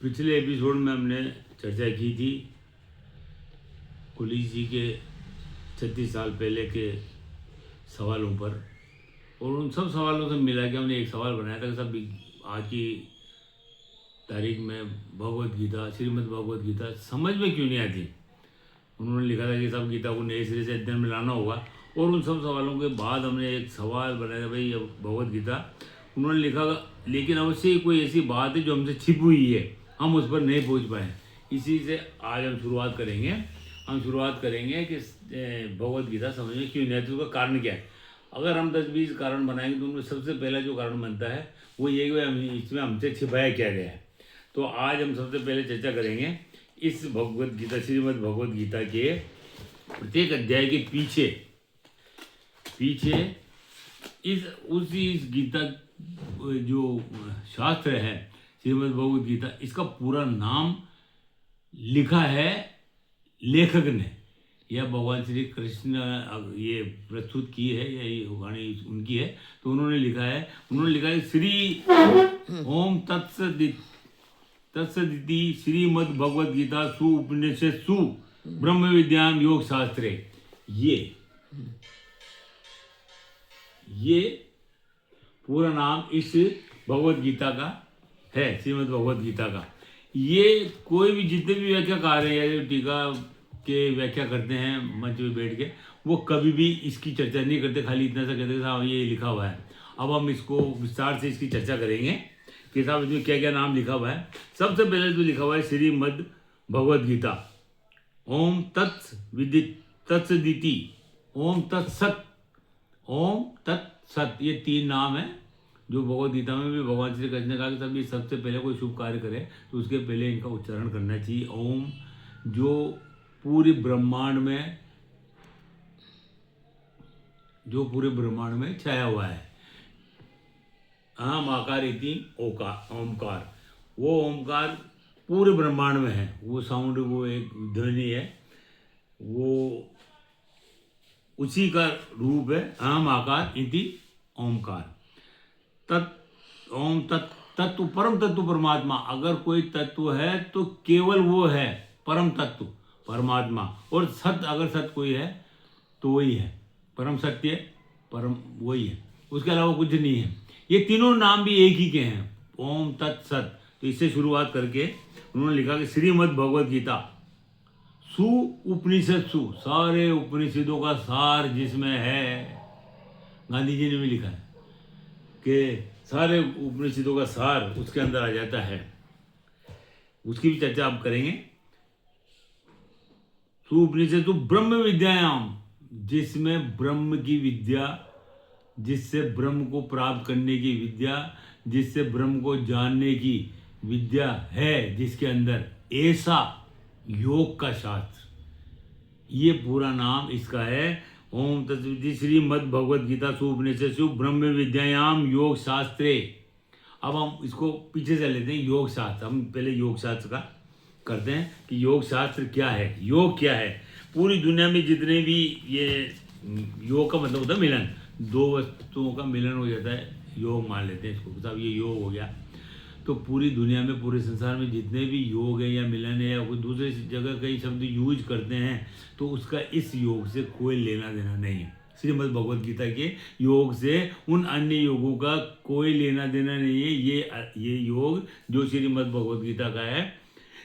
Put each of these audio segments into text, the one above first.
पिछले एपिसोड में हमने चर्चा की थी कुली जी के 36 साल पहले के सवालों पर, और उन सब सवालों से मिला के हमने एक सवाल बनाया था कि सब आज की तारीख में भगवत गीता, श्रीमद् भगवत गीता समझ में क्यों नहीं आती। उन्होंने लिखा था कि सब गीता को नए सिरे से अध्ययन में लाना होगा, और उन सब सवालों के बाद हमने एक सवाल बनाया था, भाई अब भगवत गीता उन्होंने लिखा, लेकिन अवश्य ही कोई ऐसी बात है जो हमसे छिप हुई है, हम उस पर नहीं पहुंच पाए। इसी से आज हम शुरुआत करेंगे कि भगवत गीता समझ में क्यों नहीं आती, उसका कारण क्या है। अगर हम 10-20 कारण बनाएंगे तो उनमें सबसे पहला जो कारण बनता है वो ये कि इसमें हमसे छिपाया क्या गया है। तो आज हम सबसे पहले चर्चा करेंगे इस भगवत गीता, श्रीमद् भगवत गीता के प्रत्येक अध्याय के पीछे इस गीता जो शास्त्र है श्रीमद् भगवत गीता, इसका पूरा नाम लिखा है लेखक ने, या भगवान श्री कृष्ण ये प्रस्तुत की है, या ये वाणी उनकी है। तो उन्होंने लिखा है श्री ओम तत्सदिति श्रीमद् भगवत गीता सु उपनिषत्सु ब्रह्म विद्याम योग शास्त्रे। ये पूरा नाम इस भगवत गीता का है, श्रीमद् भगवत गीता का। ये कोई भी जितने भी व्याख्याकार हैं या टीका के व्याख्या करते हैं मंच में बैठ के, वो कभी भी इसकी चर्चा नहीं करते, खाली इतना सा कहते हैं साहब ये लिखा हुआ है। अब हम इसको विस्तार से इसकी चर्चा करेंगे कि साहब इसमें क्या क्या नाम लिखा हुआ है। सबसे पहले जो लिखा हुआ है श्रीमद् भगवत गीता, ओम तत्सदिति, ओम तत्सत, ओम तत्सत, ये 3 नाम है जो भगवत गीता में भी भगवान श्री कृष्ण ने कहा कि तभी सबसे पहले कोई शुभ कार्य करे तो उसके पहले इनका उच्चारण करना चाहिए। ओम जो पूरे ब्रह्मांड में छाया हुआ है, अहम आकार इति ओमकार, वो ओमकार पूरे ब्रह्मांड में है, वो साउंड, वो एक ध्वनि है, वो उसी का रूप है, अहम आकार इति ओमकार। ओम तत्व परम तत्व परमात्मा, अगर कोई तत्व है तो केवल वो है परम तत्व परमात्मा, और सत्य अगर सत्य कोई है तो वही है परम सत्य, परम वही है, उसके अलावा कुछ नहीं है। ये तीनों नाम भी एक ही के हैं, ओम तत्सत। तो इससे शुरुआत करके उन्होंने लिखा कि श्रीमद् भगवत गीता सु उपनिषत्सु, सारे उपनिषदों का सार जिसमें है, गांधी जी ने भी लिखा है कि सारे उपनिषदों का सार उसके अंदर आ जाता है। उसकी भी चर्चा आप करेंगे। सुपनिषद ब्रह्म विद्यायाम, जिसमें ब्रह्म की विद्या, जिससे ब्रह्म को प्राप्त करने की विद्या, जिससे ब्रह्म को जानने की विद्या है, जिसके अंदर ऐसा योग का शास्त्र, ये पूरा नाम इसका है। ओम तत्सदिति श्रीमद् भगवत गीता सुपनिषत्सु ब्रह्म विद्यायाम योग शास्त्रे। अब हम इसको पीछे से लेते हैं, योग शास्त्र। हम पहले योग शास्त्र का करते हैं कि योग शास्त्र क्या है, योग क्या है। पूरी दुनिया में जितने भी ये योग का मतलब होता है मिलन, 2 वस्तुओं का मिलन हो जाता है, योग मान लेते हैं इसको, साहब ये योग हो गया। तो पूरी दुनिया में, पूरे संसार में जितने भी योग है या मिलन है या कोई दूसरे जगह कई शब्द यूज करते हैं, तो उसका इस योग से कोई लेना देना नहीं है। श्रीमद् भगवत गीता के योग से उन अन्य योगों का कोई लेना देना नहीं है। ये योग जो श्रीमद् भगवत गीता का है,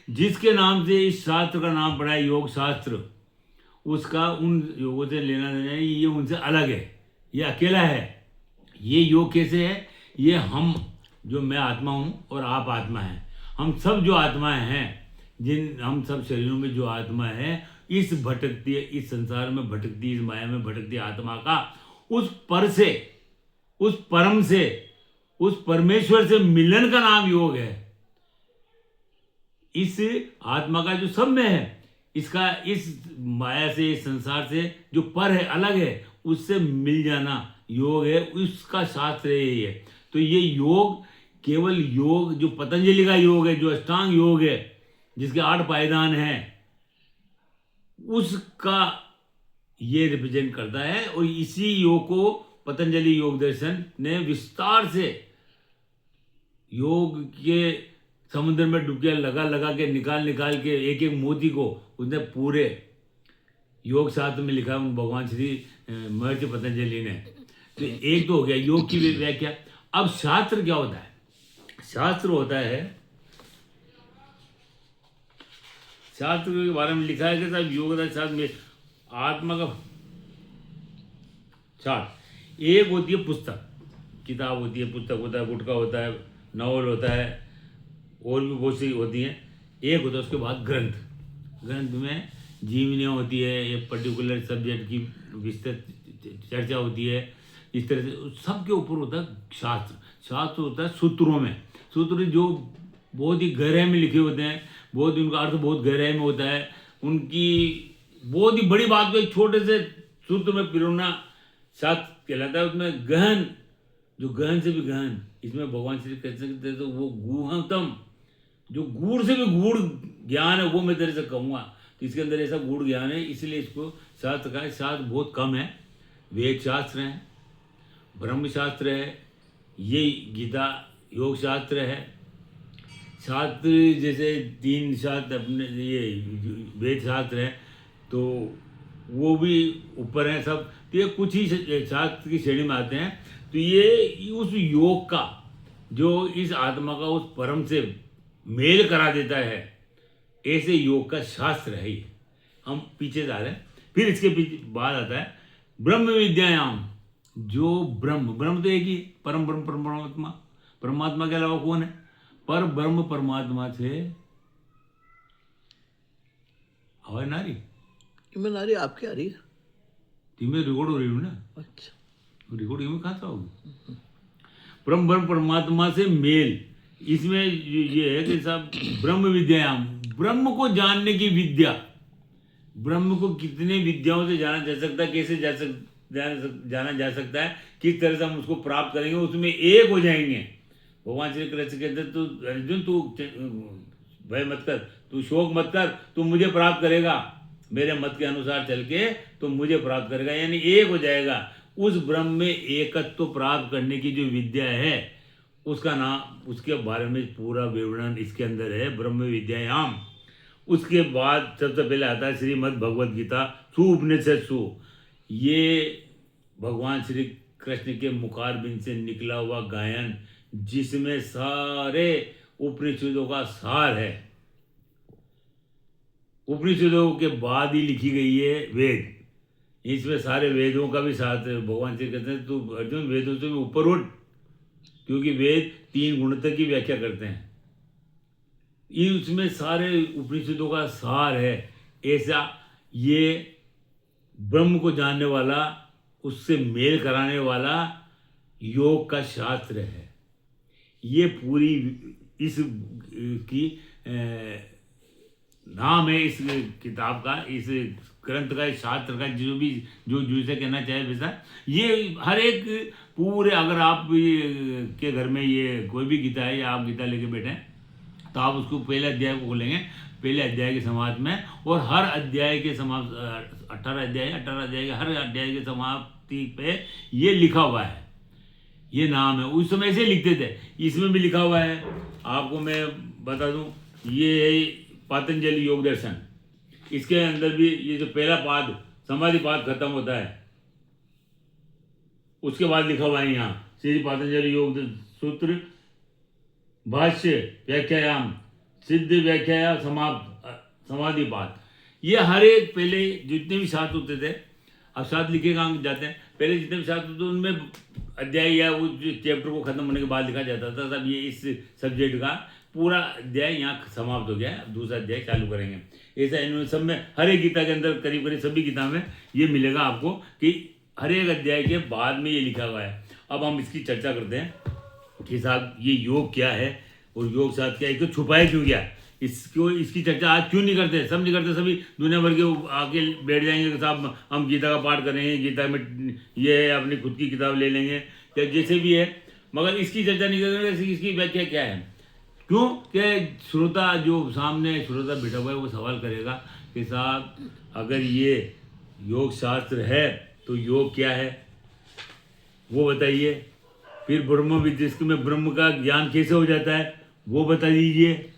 जिसके नाम से इस शास्त्र का नाम पड़ा है योग शास्त्र, उसका उन योगों से लेना देना है, ये उनसे अलग है, ये अकेला है। ये योग कैसे है, ये हम जो मैं आत्मा हूँ और आप आत्मा हैं, हम सब जो आत्माएं हैं, हम सब शरीरों में जो आत्मा है, इस संसार में भटकती, इस माया में भटकती आत्मा का उस पर से, उस परम से, उस परमेश्वर से मिलन का नाम योग है। इस आत्मा का जो सब में है, इसका इस माया से, इस संसार से जो पर है, अलग है, उससे मिल जाना योग है, उसका शास्त्र यही है। तो ये योग केवल योग जो पतंजलि का योग है, जो अष्टांग योग है, जिसके 8 पायदान हैं, उसका ये रिप्रेजेंट करता है। और इसी योग को पतंजलि योग दर्शन ने विस्तार से योग के समुद्र में डुबकियां लगा लगा के निकाल के एक एक मोती को उसने पूरे योग शास्त्र में लिखा है उन भगवान श्री महर्षि पतंजलि ने। तो एक तो हो गया योग की व्याख्या। अब शास्त्र क्या होता है? शास्त्र होता है, शास्त्र के बारे में लिखा है कि साहब योग शास्त्र में आत्मा का शास्त्र एक होती है पुस्तक, किताब होती है, पुस्तक होता है, गुटका होता है, नॉवल होता है, और भी बहुत सी होती हैं। एक होता है उसके बाद ग्रंथ, ग्रंथ में जीवनियाँ होती है, एक पर्टिकुलर सब्जेक्ट की विस्तृत चर्चा होती है। इस तरह से सबके ऊपर होता है शास्त्र। शास्त्र होता है सूत्रों में, सूत्र जो बहुत ही गहराई में लिखे होते हैं, बहुत उनका अर्थ बहुत गहराई में होता है। उनकी बहुत ही बड़ी बात को एक छोटे से सूत्र में पिरोना शास्त्र कहलाता है। उसमें गहन, जो गहन से भी गहन, इसमें भगवान श्री कृष्ण कहते तो वो गूढ़तम, जो गूढ़ से भी गूढ़ ज्ञान है वो मैं तेरे से कहूँगा। तो इसके अंदर ऐसा गूढ़ ज्ञान है, इसलिए इसको शास्त्र का है। शास्त्र बहुत कम है, वेद शास्त्र है, ब्रह्म शास्त्र है, ये गीता योग शास्त्र है। शास्त्र जैसे 3 शास्त्र अपने ये वेद शास्त्र है, तो वो भी ऊपर है सब। तो ये कुछ ही शास्त्र की श्रेणी में आते हैं। तो ये उस योग का जो इस आत्मा का उस परम से मेल करा देता है, ऐसे योग का शास्त्र है ये। हम पीछे जा रहे हैं। फिर इसके पीछे बाद आता है ब्रह्म विद्यायाम, जो ब्रह्म, ब्रह्म तो एक ही परम ब्रह्म परमात्मा, परमात्मा के अलावा कौन है? पर ब्रह्म परमात्मा से आवाज ना रही? मैं ना रही, आपकी आ रही है। तुम्हें रिकॉर्ड हो रही हूँ ना? अच्छा, रिकॉर्डिंग में कहाँ था होगी? परम ब्रह्म परमात्मा से मेल, इसमें ये है कि साहब ब्रह्म विद्यायाम, ब्रह्म को जानने की विद्या। ब्रह्म को कितने विद्याओं से जाना जा सकता है, कैसे जाना जा सकता है, किस तरह से हम उसको प्राप्त करेंगे, उसमें एक हो जाएंगे। भगवान श्री कृष्ण कहते तो अर्जुन तू भय मत कर, तू शोक मत कर, तू मुझे प्राप्त करेगा, मेरे मत के अनुसार चल के तो मुझे प्राप्त करेगा, यानी एक हो जाएगा। उस ब्रह्म में एकत्व प्राप्त करने की जो विद्या है, उसका नाम, उसके बारे में पूरा विवरण इसके अंदर है, ब्रह्म विद्यायाम। उसके बाद सबसे पहले आता है श्रीमद् भगवद गीता सुउपनिषत्सु। ये भगवान श्री कृष्ण के मुखारबिंद से निकला हुआ गायन, जिसमें सारे उपनिषदों का सार है। उपनिषदों के बाद ही लिखी गई है वेद, इसमें सारे वेदों का भी साथ है। भगवान श्री कहते हैं तू अर्जुन वेदों से भी ऊपर उठ, क्योंकि वेद 3 गुणतक की व्याख्या करते हैं। इसमें सारे उपनिषदों का सार है। ऐसा ये ब्रह्म को जानने वाला, उससे मेल कराने वाला योग का शास्त्र है। ये पूरी इस की नाम है इस किताब का, इस ग्रंथ का, इस शास्त्र का, जो भी जो जिसे कहना चाहे वैसा। ये हर एक पूरे, अगर आप के घर में ये कोई भी गीता है या आप गीता लेके बैठे हैं, तो आप उसको पहले अध्याय को खोलेंगे, पहले अध्याय के समाप्त में, और हर अध्याय के समाप्त 18 अध्याय के हर अध्याय के समाप्ति पे ये लिखा हुआ है, ये नाम है। उस समय ऐसे लिखते थे, इसमें भी लिखा हुआ है। आपको मैं बता दूं, ये पतंजलि योग दर्शन, इसके अंदर भी ये जो पहला पाद समाधि पाद खत्म होता है, उसके बाद लिखा हुआ है यहाँ श्री पतंजलि योग सूत्र भाष्य व्याख्यायाम सिद्ध व्याख्या समाप्त समाधि पाद। ये हर एक पहले जितने भी शास्त्र होते थे, अब शास्त्र लिखे कहाँ जाते हैं, पहले जितने भी शास्त्र होते उनमें अध्याय या उस चैप्टर को खत्म होने के बाद लिखा जाता था। तब ये इस सब्जेक्ट का पूरा अध्याय यहाँ समाप्त हो गया है, अब दूसरा अध्याय चालू करेंगे। ऐसा इन्होंने सब में, हर एक गीता के अंदर करीब करीब सभी गीता में ये मिलेगा आपको कि हर एक अध्याय के बाद में ये लिखा हुआ है। अब हम इसकी चर्चा करते हैं कि साहब ये योग क्या है और योग शास्त्र क्या है, इसको छुपाया क्यों गया, इसको, इसकी चर्चा आज क्यों नहीं करते, सब नहीं करते। सभी दुनिया भर के आके बैठ जाएंगे कि साहब हम गीता का पाठ करेंगे, गीता में ये है, अपनी खुद की किताब ले लेंगे या जैसे भी है, मगर इसकी चर्चा नहीं करेंगे इसकी व्याख्या क्या है। क्यों कि श्रोता, जो सामने श्रोता बैठा हुआ है, वो सवाल करेगा कि साहब अगर ये योग शास्त्र है तो योग क्या है वो बताइए। फिर ब्रह्म विद्या में ब्रह्म का ज्ञान कैसे हो जाता है वो बता दीजिए।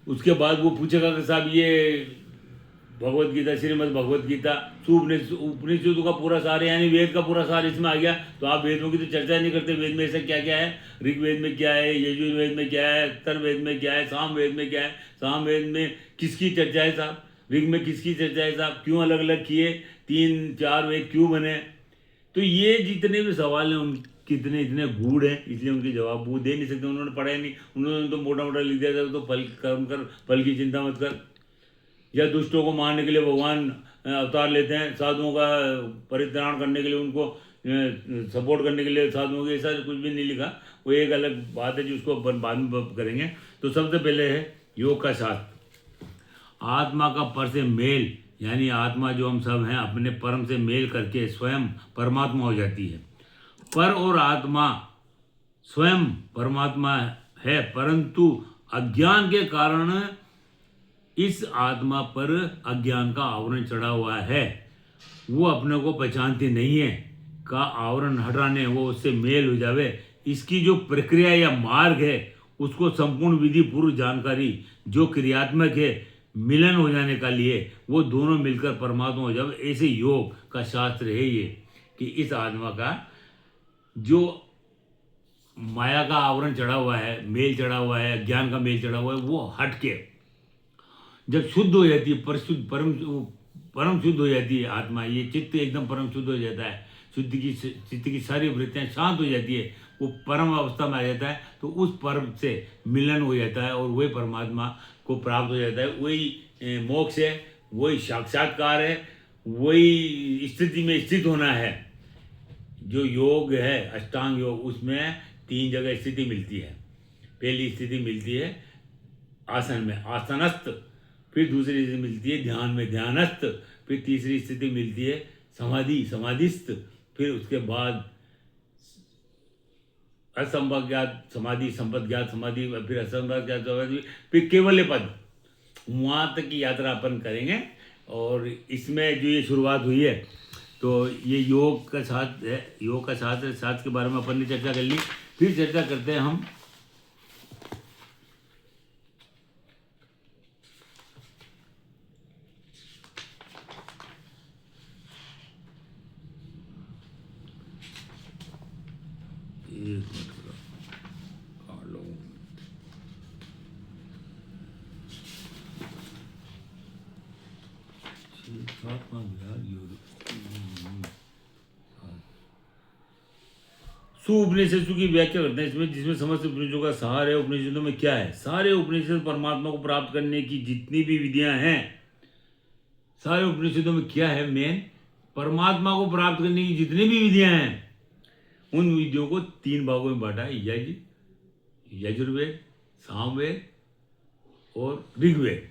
उसके बाद वो पूछेगा कि साहब ये भगवत गीता, श्रीमद् भगवत गीता, उपनिषदों का पूरा सार यानी वेद का पूरा सार इसमें आ गया, तो आप वेदों की तो चर्चा नहीं करते। वेद में ऐसा क्या क्या है, ऋग्वेद में क्या है, यजुर्वेद में क्या है, अथर्ववेद में क्या है, सामवेद में क्या है, सामवेद में किसकी चर्चा है साहब, ऋग में किसकी चर्चा है साहब, क्यों अलग अलग किए, 3-4 वेद क्यों बने। तो ये जितने भी सवाल हैं उन कितने इतने गूढ़ हैं, इसलिए उनके जवाब वो दे नहीं सकते, उन्होंने पढ़ा ही नहीं। उन्होंने तो मोटा मोटा लिख दिया था, तो फल कर्म कर, फल की चिंता मत कर। या दुष्टों को मारने के लिए भगवान अवतार लेते हैं, साधुओं का परित्राण करने के लिए, उनको सपोर्ट करने के लिए साधुओं के, ऐसा कुछ भी नहीं लिखा। वो एक अलग बात है जिसको अपन बाद में करेंगे। तो सबसे पहले है योग का शास्त्र। आत्मा का पर से मेल, यानी आत्मा जो हम सब हैं अपने परम से मेल करके स्वयं परमात्मा हो जाती है। पर और आत्मा स्वयं परमात्मा है, परंतु अज्ञान के कारण इस आत्मा पर अज्ञान का आवरण चढ़ा हुआ है, वो अपने को पहचानती नहीं है। का आवरण हटाने, वो उससे मेल हो जावे, इसकी जो प्रक्रिया या मार्ग है उसको संपूर्ण विधि पूर्व जानकारी जो क्रियात्मक है, मिलन हो जाने का लिए वो दोनों मिलकर परमात्मा हो जावे, ऐसे योग का शास्त्र है ये। कि इस आत्मा का जो माया का आवरण चढ़ा हुआ है, मेल चढ़ा हुआ है, अज्ञान का मेल चढ़ा हुआ है, वो हट के जब शुद्ध हो जाती है, परम शुद्ध हो जाती है आत्मा, ये चित्त एकदम परम शुद्ध हो जाता है, चित्त की सारी वृत्तियाँ शांत हो जाती है, वो परम अवस्था में आ जाता है, तो उस परम से मिलन हो जाता है और वही परमात्मा को प्राप्त हो जाता है। वही मोक्ष है, वही साक्षात्कार है, वही स्थिति में स्थित होना है। जो योग है अष्टांग योग, उसमें 3 जगह स्थिति मिलती है। पहली स्थिति मिलती है आसन में, आसनस्थ, फिर दूसरी स्थिति मिलती है ध्यान में, ध्यानस्थ, फिर तीसरी स्थिति मिलती है समाधि, समाधिस्थ, फिर उसके बाद असंभज्ञात समाधि, संपदज्ञात समाधि, फिर असंभज्ञात समाधि, फिर केवल्य पद। वहाँ तक की यात्रा अपन करेंगे। और इसमें जो ये शुरुआत हुई है, तो ये योग का शास्त्र है, योग का शास्त्र के बारे में अपन ने चर्चा कर ली। फिर चर्चा करते हैं हम उपनिषदों की व्याख्या करते हैं इसमें, जिसमें समस्त उपनिषदों का सार है। उपनिषदों में क्या है, सारे उपनिषद परमात्मा को प्राप्त करने की जितनी भी विधियां हैं, सारे उपनिषदों में क्या है, मेन परमात्मा को प्राप्त करने की जितनी भी विधियां हैं, उन विधियों को 3 भागों में बांटा है, यजुर्वेद, सामवेद और ऋग्वेद।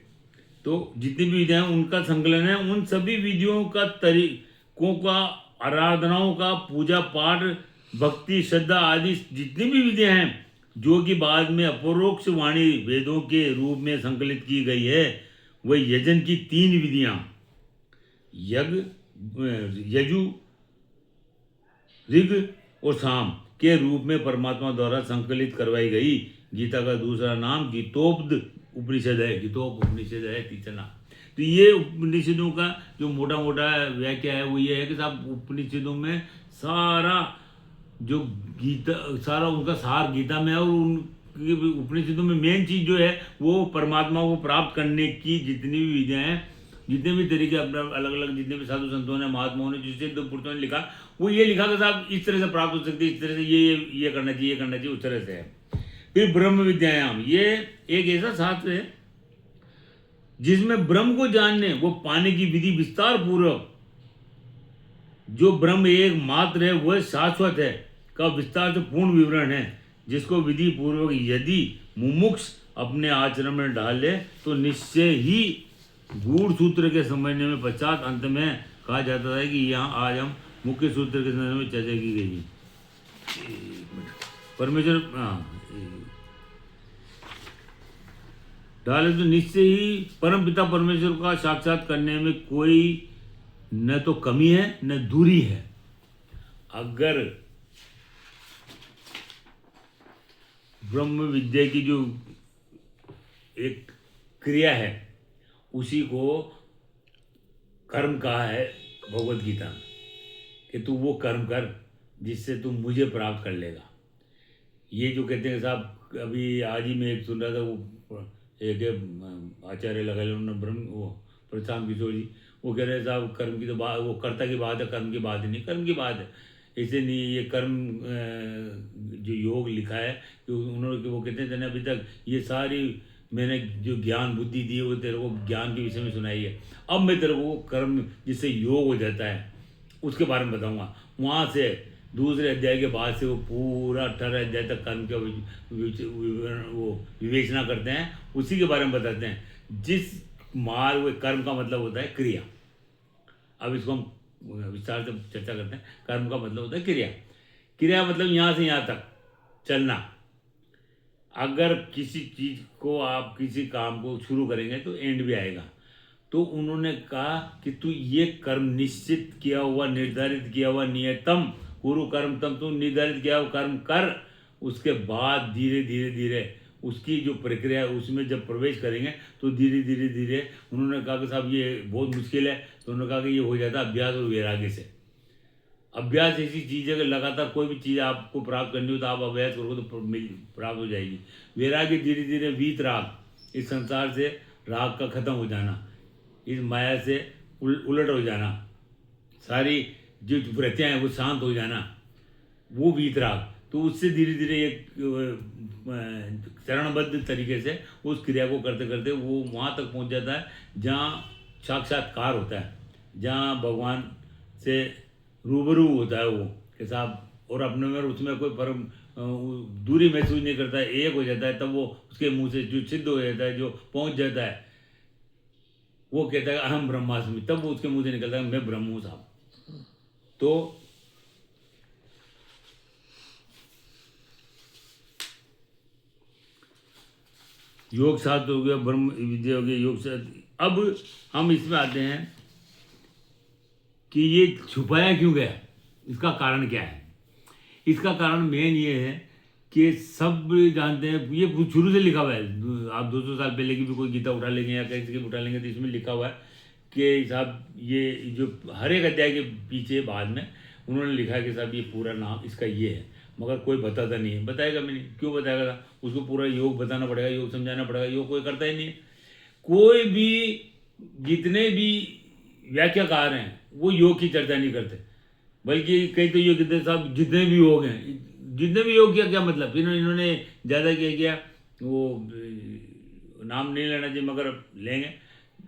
तो जितनी भी विधियां हैं उनका संकलन है। उन सभी विधियों का तरीकों का, आराधनाओं का, पूजा पाठ, भक्ति, श्रद्धा आदि जितनी भी विधियां हैं, जो कि बाद में अपरोक्ष वाणी वेदों के रूप में संकलित की गई है, वह यजन की 3 विधियां, यजु, ऋग और साम के रूप में परमात्मा द्वारा संकलित करवाई गई। गीता का दूसरा नाम गीतोपद उपनिषद है, गीतोप उपनिषद है तीसरा नाम। तो ये उपनिषदों का जो मोटा मोटा व्याख्या है वो ये है कि साहब उपनिषदों में सारा जो गीता, सारा उनका सार गीता में है। और उनकी उपनिषदों में मेन चीज़ जो है वो परमात्मा को प्राप्त करने की जितनी भी विधियाँ हैं, जितने भी तरीके अपने अलग अलग, जितने भी साधु संतों ने, महात्माओं ने, जिससे पुरुषों ने लिखा, वो ये लिखा कि साहब इस तरह से प्राप्त हो सकती है, इस तरह से ये करना चाहिए, ये करना चाहिए, उस तरह से है। फिर ब्रह्म विद्यायाम, ये एक ऐसा शास्त्र है जिसमें ब्रह्म को जानने, वो पाने की विधि विस्तार पूर्वक, जो ब्रह्म एक मात्र है, वह शाश्वत है का विस्तार से पूर्ण विवरण है, जिसको विधि पूर्वक यदि मुमुक्ष अपने आचरण में डाल ले तो निश्चय ही गूढ़ सूत्र के समझने में पश्चात अंत में कहा जाता है कि यहाँ आज हम मुख्य सूत्र के संदर्भ में चर्चा की गई है। परमेश्वर डाले तो निश्चय ही परम पिता परमेश्वर का साक्षात करने में कोई न तो कमी है न दूरी है। अगर ब्रह्म विद्या की जो एक क्रिया है उसी को कर्म कहा है भगवत गीता में, कि तू वो कर्म कर जिससे तू मुझे प्राप्त कर लेगा। ये जो कहते हैं साहब, अभी आज ही मैं एक सुन रहा था, वो एक आचार्य लगा ले उन्होंने, ब्रह्म वो प्रशांत किशोर जी, वो कह रहे हैं साहब कर्म की तो बात, वो कर्ता की बात है, कर्म की बात ही नहीं, कर्म की बात है। ऐसे नहीं, ये कर्म जो योग लिखा है कि उन्होंने, वो कहते हैं अभी तक ये सारी मैंने जो ज्ञान बुद्धि दी है वो तेरे को ज्ञान के विषय में सुनाई है। अब मैं तेरे को कर्म जिससे योग हो जाता है उसके बारे में बताऊंगा। वहाँ से दूसरे अध्याय के बाद से वो पूरा 18 अध्याय तक कर्म का वो विवेचना करते हैं, उसी के बारे में बताते हैं। जिस मार्ग, कर्म का मतलब होता है क्रिया। अब इसको हम विस्तार से चर्चा करते हैं। कर्म का मतलब होता है क्रिया। क्रिया मतलब यहाँ से यहाँ तक चलना। अगर किसी चीज को, आप किसी काम को शुरू करेंगे तो एंड भी आएगा। तो उन्होंने कहा कि तू ये कर्म निश्चित किया हुआ, निर्धारित किया हुआ, नियतम गुरु कर्म तम, तू निर्धारित किया हुआ कर्म कर। उसके बाद धीरे धीरे धीरे उसकी जो प्रक्रिया है उसमें जब प्रवेश करेंगे तो धीरे धीरे धीरे, उन्होंने कहा कि साहब ये बहुत मुश्किल है, तो उन्होंने कहा कि ये हो जाता है अभ्यास और वैराग्य से। अभ्यास ऐसी चीज़ है कि लगातार कोई भी चीज़ आपको प्राप्त करनी हो तो आप अभ्यास करोगे तो प्राप्त हो जाएगी। वैराग्य धीरे धीरे वीत राग, इस संसार से राग का खत्म हो जाना, इस माया से उलट हो जाना, सारी जो वृत्तियाँ हैं वो शांत हो जाना, वो वीत राग। तो उससे धीरे धीरे एक चरणबद्ध तरीके से उस क्रिया को करते करते वो वहाँ तक पहुँच जाता है जहाँ साक्षात्कार होता है, जहाँ भगवान से रूबरू होता है वो कि साहब, और अपने में उसमें कोई परम दूरी महसूस नहीं करता है, एक हो जाता है। तब वो उसके मुंह से जो सिद्ध हो जाता है, जो पहुंच जाता है, वो कहता है अहम ब्रह्मास्मि, तब वो उसके मुंह से निकलता है मैं ब्रह्म हूँ साहब। तो योग शास्त्र हो गया, ब्रह्म विद्या हो गया, योग शास्त्र। अब हम इसमें आते हैं कि ये छुपाया क्यों गया, इसका कारण क्या है। इसका कारण मेन ये है कि सब जानते हैं, ये शुरू से लिखा हुआ है। आप 200 साल पहले की भी कोई गीता उठा लेंगे या कहीं से उठा लेंगे तो इसमें लिखा हुआ है कि साहब ये जो हर एक अध्याय के पीछे बाद में उन्होंने लिखा है कि साहब ये पूरा नाम इसका ये है, मगर कोई बताता नहीं है। बताएगा भी नहीं, क्यों बताएगा था, उसको पूरा योग बताना पड़ेगा, योग समझाना पड़ेगा, योग कोई करता ही नहीं है। कोई भी, जितने भी व्याख्याकार हैं वो योग की चर्चा नहीं करते, बल्कि कई तो ये कहते साहब जितने भी योग हैं, जितने भी योग किया, क्या मतलब, इन्होंने ज़्यादा क्या किया, वो नाम नहीं लेना चाहिए मगर लेंगे।